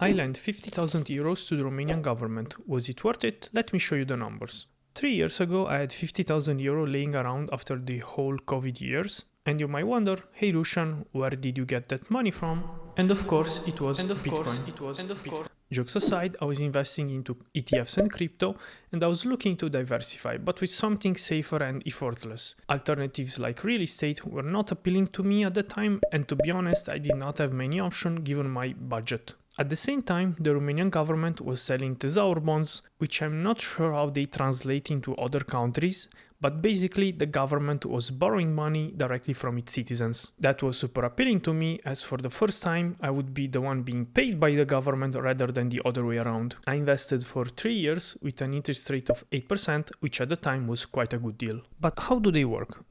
I lent 50,000 euros to the Romanian government. Was it worth it? Let me show you the numbers. 3 years ago, I had 50,000 euro laying around after the whole COVID years. And you might wonder, hey Rushan, where did you get that money from? And of course, it was Bitcoin. Jokes aside, I was investing into ETFs and crypto, and I was looking to diversify, but with something safer and effortless. Alternatives like real estate were not appealing to me at the time, and to be honest, I did not have many options given my budget. At the same time, the Romanian government was selling Tezaur bonds, which I'm not sure how they translate into other countries, but basically the government was borrowing money directly from its citizens. That was super appealing to me, as for the first time I would be the one being paid by the government rather than the other way around. I invested for 3 years with an interest rate of 8%, which at the time was quite a good deal. But how do they work?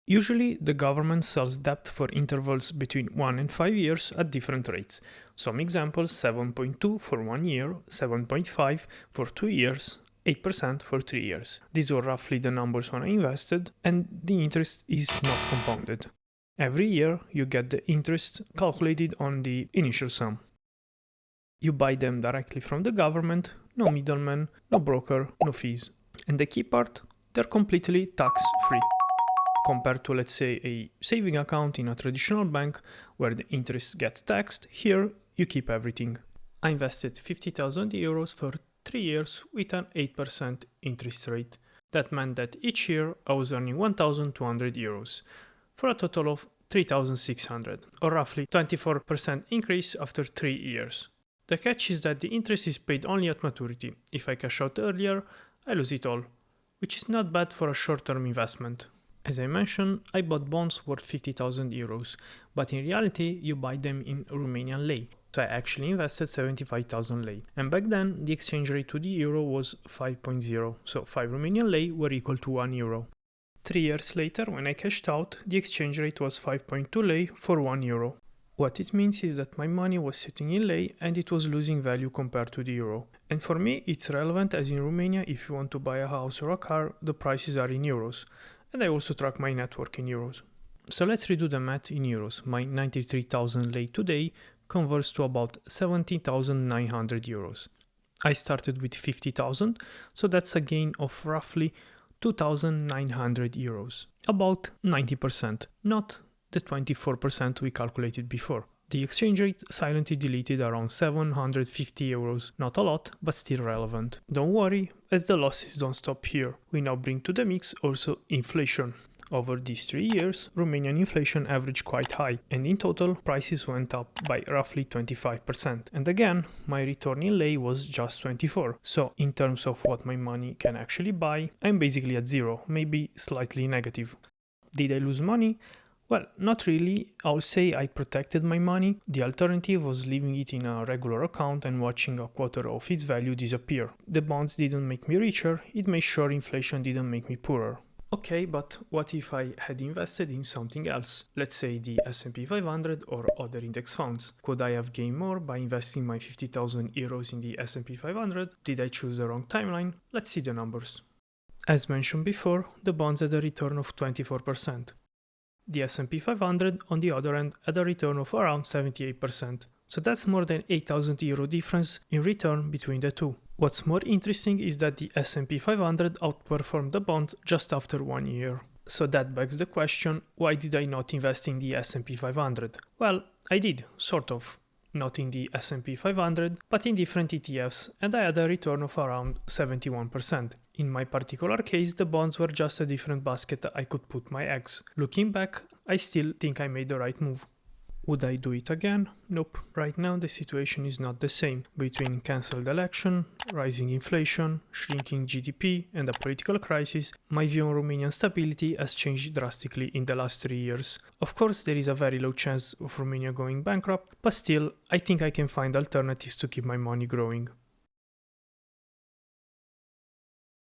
Usually, the government sells debt for intervals between 1 and 5 years at different rates. Some examples: 7.2 for 1 year, 7.5 for 2 years, 8% for 3 years. These were roughly the numbers when I invested, and the interest is not compounded. Every year, you get the interest calculated on the initial sum. You buy them directly from the government, no middleman, no broker, no fees. And the key part, they're completely tax-free. Compared to, let's say, a saving account in a traditional bank where the interest gets taxed, here you keep everything. I invested 50,000 euros for 3 years with an 8% interest rate. That meant that each year I was earning 1,200 euros for a total of 3,600, or roughly 24% increase after 3 years. The catch is that the interest is paid only at maturity. If I cash out earlier, I lose it all, which is not bad for a short-term investment. As I mentioned, I bought bonds worth 50,000 euros, but in reality you buy them in Romanian lei. So I actually invested 75,000 lei. And back then the exchange rate to the euro was 5.0, so 5 Romanian lei were equal to 1 euro. 3 years later, when I cashed out, the exchange rate was 5.2 lei for 1 euro. What it means is that my money was sitting in lei and it was losing value compared to the euro. And for me it's relevant, as in Romania, if you want to buy a house or a car, the prices are in euros. And I also track my network in euros. So let's redo the math in euros. My 93,000 lei today converts to about 17,900 euros. I started with 50,000, so that's a gain of roughly 2,900 euros. About 90%, not the 24% we calculated before. The exchange rate silently deleted around 750 euros, not a lot, but still relevant. Don't worry, as the losses don't stop here. We now bring to the mix also inflation. Over these 3 years, Romanian inflation averaged quite high, and in total, prices went up by roughly 25%. And again, my return in lei was just 24. So in terms of what my money can actually buy, I'm basically at zero, maybe slightly negative. Did I lose money? Well, not really. I'll say I protected my money. The alternative was leaving it in a regular account and watching a quarter of its value disappear. The bonds didn't make me richer, it made sure inflation didn't make me poorer. Okay, but what if I had invested in something else? Let's say the S&P 500 or other index funds. Could I have gained more by investing my 50,000 euros in the S&P 500? Did I choose the wrong timeline? Let's see the numbers. As mentioned before, the bonds had a return of 24%. The S&P 500, on the other hand, had a return of around 78%. So that's more than 8,000 euro difference in return between the two. What's more interesting is that the S&P 500 outperformed the bonds just after 1 year. So that begs the question, why did I not invest in the S&P 500? Well, I did, sort of. Not in the S&P 500, but in different ETFs, and I had a return of around 71%. In my particular case, the bonds were just a different basket I could put my eggs. Looking back, I still think I made the right move. Would I do it again? Nope. Right now the situation is not the same. Between cancelled election, rising inflation, shrinking GDP and a political crisis, my view on Romanian stability has changed drastically in the last 3 years. Of course, there is a very low chance of Romania going bankrupt, but still, I think I can find alternatives to keep my money growing.